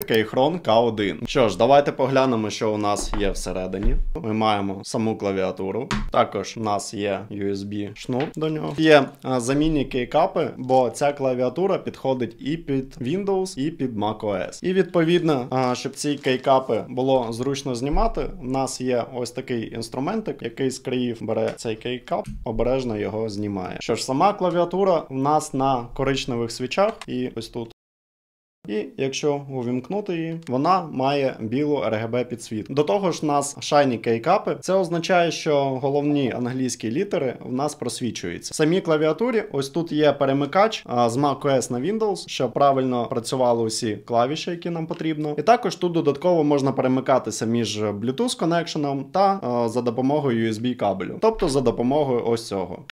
Keychron K1. Що ж, давайте поглянемо, що у нас є всередині. Ми маємо саму клавіатуру. Також у нас є USB-шнур до нього. Є замінні кейкапи, бо ця клавіатура підходить і під Windows, і під macOS. І відповідно, щоб ці кейкапи було зручно знімати, у нас є ось такий інструментик, який з країв бере цей кейкап, обережно його знімає. Що ж, сама клавіатура у нас на коричневих свічах, і ось тут. І якщо увімкнути її, вона має білу RGB підсвітку. До того ж, у нас shiny кейкапи. Це означає, що головні англійські літери в нас просвічуються. В самій клавіатурі ось тут є перемикач з macOS на Windows, щоб правильно працювали усі клавіші, які нам потрібно. І також тут додатково можна перемикатися між Bluetooth коннекшеном та за допомогою USB кабелю. Тобто за допомогою ось цього.